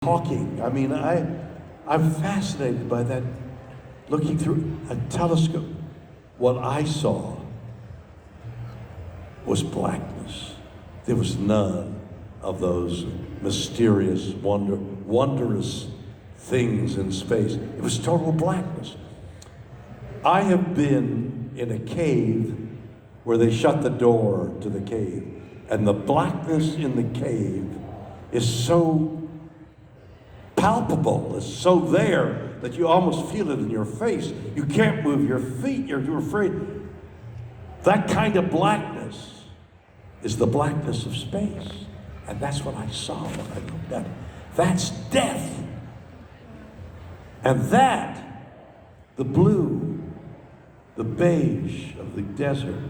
talking. I mean, I'm fascinated by that, looking through a telescope. What I saw was blackness. There was none of those mysterious, wondrous things in space. It was total blackness. I have been in a cave where they shut the door to the cave, and the blackness in the cave is so palpable, it's so there that you almost feel it in your face. You can't move your feet, you're afraid. That kind of blackness is the blackness of space. And that's what I saw when I looked at it. That's death. And that, the blue, the beige of the desert,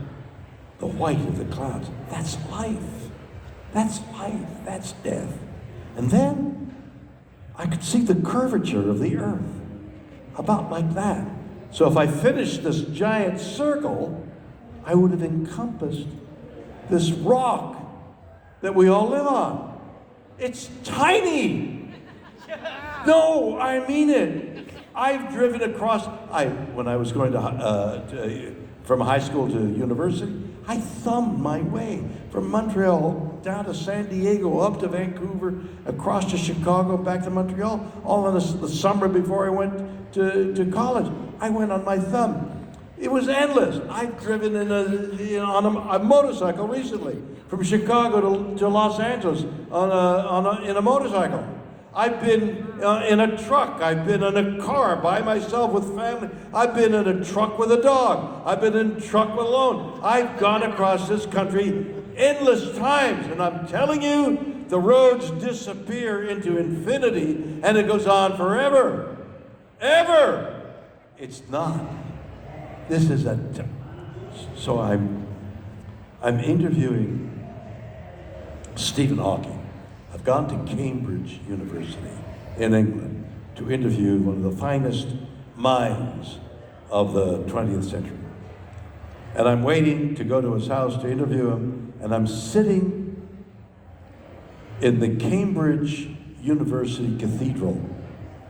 the white of the clouds, that's life. That's life, that's death. And then I could see the curvature of the earth, about like that. So if I finished this giant circle, I would have encompassed this rock that we all live on. It's tiny. No, I mean it. I've driven across, when I was going from high school to university, I thumbed my way from Montreal down to San Diego, up to Vancouver, across to Chicago, back to Montreal, all in the summer before I went to college. I went on my thumb. It was endless. I've driven on a motorcycle recently, from Chicago to Los Angeles in a motorcycle. I've been in a truck. I've been in a car by myself with family. I've been in a truck with a dog. I've been in a truck alone. I've gone across this country endless times, and I'm telling you, the roads disappear into infinity, and it goes on forever. Ever. It's not. This is so I'm interviewing Stephen Hawking. I've gone to Cambridge University in England to interview one of the finest minds of the 20th century. And I'm waiting to go to his house to interview him, and I'm sitting in the Cambridge University Cathedral,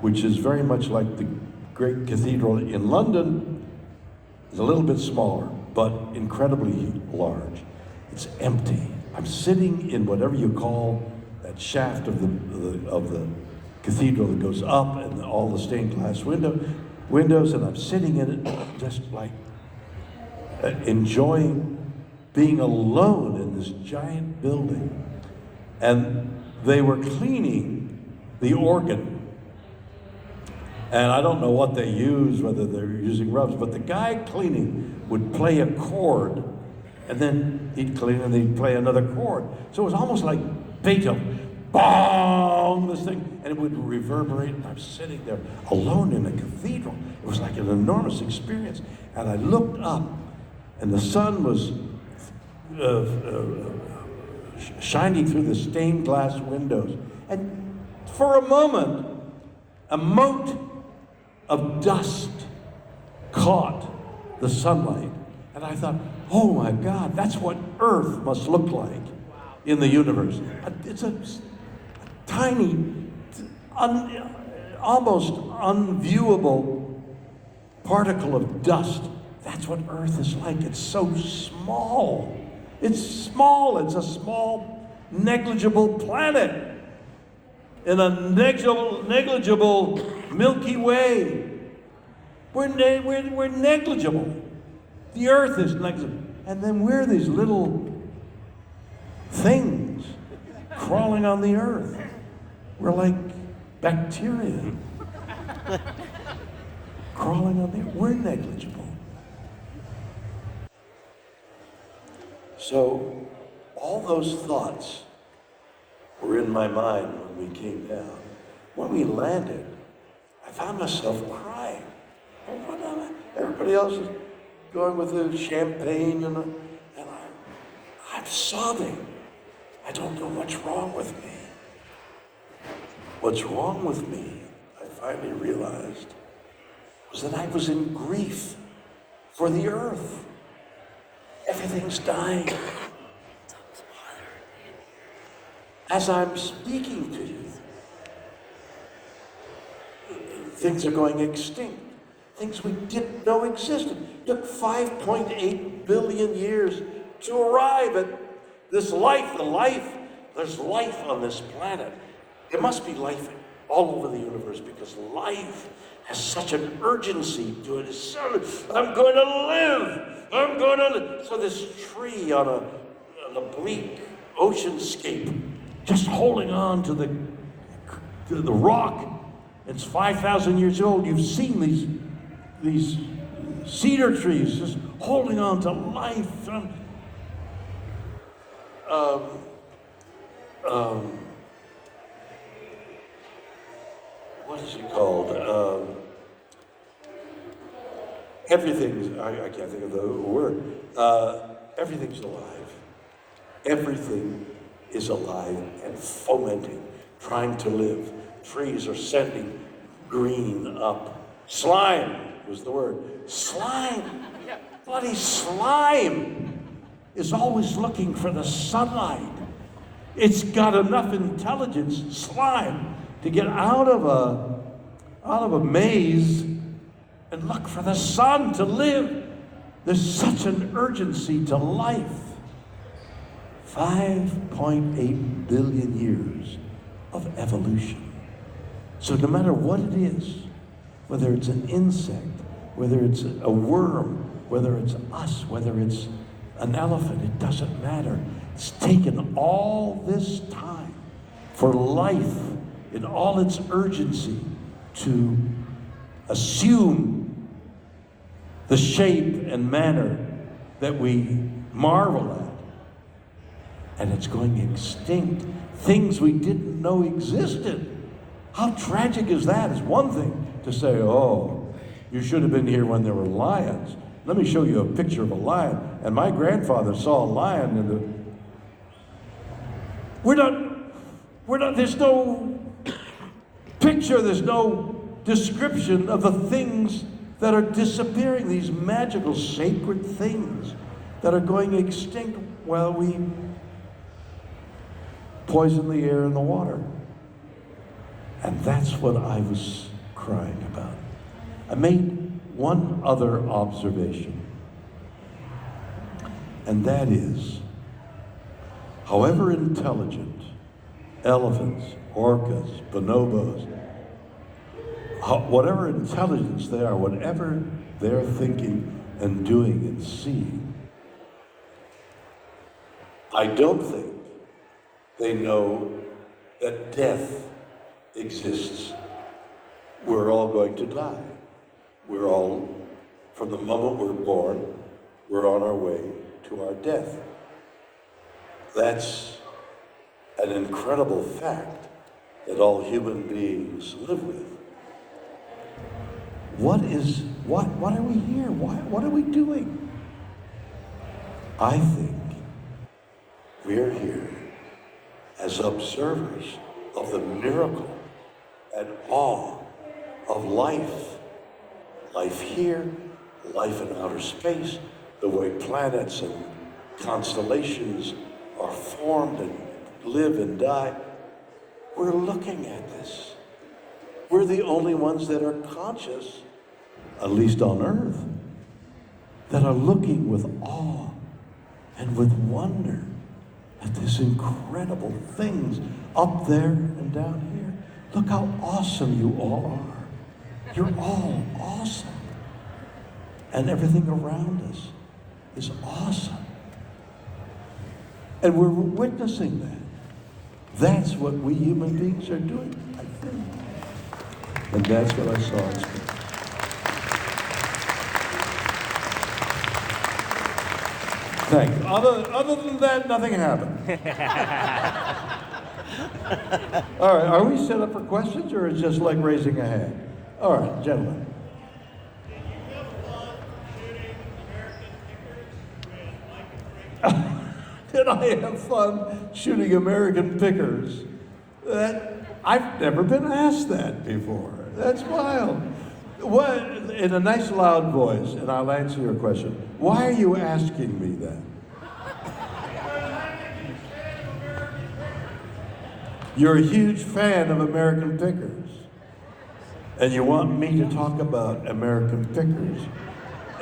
which is very much like the great cathedral in London. It's a little bit smaller, but incredibly large. It's empty. I'm sitting in whatever you call that shaft of the cathedral that goes up, and all the stained glass windows, and I'm sitting in it just like enjoying being alone in this giant building. And they were cleaning the organ. And I don't know what they use, whether they're using rubs, but the guy cleaning would play a chord, and then he'd clean and he'd play another chord. So it was almost like Beethoven. Bong, this thing, and it would reverberate, and I'm sitting there alone in a cathedral. It was like an enormous experience. And I looked up, and the sun was shining through the stained glass windows. And for a moment, a mote of dust caught the sunlight. And I thought, oh my God, that's what Earth must look like in the universe. It's a tiny, almost unviewable particle of dust. That's what Earth is like. It's so small. It's small. It's a small, negligible planet in a negligible Milky Way. We're negligible. The Earth is negligible. And then we're these little things crawling on the Earth. We're like bacteria crawling on the Earth. We're negligible. So all those thoughts were in my mind when we came down. When we landed, I found myself crying. Everybody else is going with the champagne, and I'm sobbing. I don't know what's wrong with me. What's wrong with me, I finally realized, was that I was in grief for the earth. Everything's dying. As I'm speaking to you, Things are going extinct. Things we didn't know existed. It took 5.8 billion years to arrive at this life, there's life on this planet. There must be life all over the universe because life has such an urgency to it. It's so, I'm going to live. I'm going to live. So this tree on a bleak oceanscape, just holding on to the rock. It's 5,000 years old. You've seen these cedar trees just holding on to life. What is it called? Everything's, I can't think of the word. Everything's alive. Everything is alive and fomenting, trying to live. Trees are sending green up. Slime was the word. Slime, bloody slime, is always looking for the sunlight. It's got enough intelligence, slime, to get out of a maze and look for the sun to live. There's such an urgency to life. 5.8 billion years of evolution. So no matter what it is, whether it's an insect, whether it's a worm, whether it's us, whether it's an elephant, it doesn't matter. It's taken all this time for life in all its urgency to assume the shape and manner that we marvel at. And it's going extinct. Things we didn't know existed. How tragic is that? It's one thing to say, oh, you should have been here when there were lions. Let me show you a picture of a lion. And my grandfather saw a lion in the... We're not, there's no picture, there's no description of the things that are disappearing, these magical, sacred things that are going extinct while we poison the air and the water. And that's what I was crying about. I made one other observation, and that is, however intelligent elephants, orcas, bonobos, whatever intelligence they are, whatever they're thinking and doing and seeing, I don't think they know that death exists. We're all going to die. We're all, from the moment we're born, we're on our way to our death. That's an incredible fact that all human beings live with. What are we here? What are we doing? I think we're here as observers of the miracle and awe of life. Life here, life in outer space, the way planets and constellations are formed and live and die. We're looking at this. We're the only ones that are conscious, at least on Earth, that are looking with awe and with wonder at these incredible things up there and down here. Look how awesome you all are. You're all awesome. And everything around us is awesome. And we're witnessing that. That's what we human beings are doing, I think. And that's what I saw in space. Thank you. Other than that, nothing happened. All right, are we set up for questions, or is it just like raising a hand? All right, gentlemen. Did I have fun shooting American pickers? I've never been asked that before. That's wild. What, in a nice loud voice, and I'll answer your question, why are you asking me that? You're a huge fan of American pickers. And you want me to talk about American pickers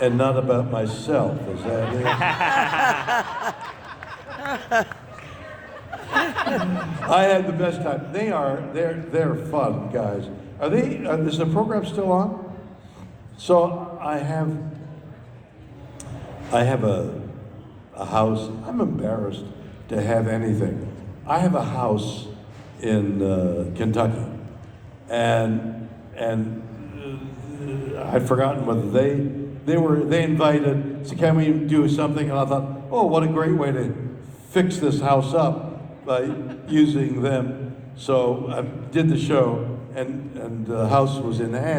and not about myself, is that it? I had the best time. They're fun, guys. Is the program still on? So I have a house. I'm embarrassed to have anything. I have a house in Kentucky, and I'd forgotten whether they invited. So can we do something? And I thought, oh, what a great way to fix this house up by using them. So I did the show, and the house was in hand.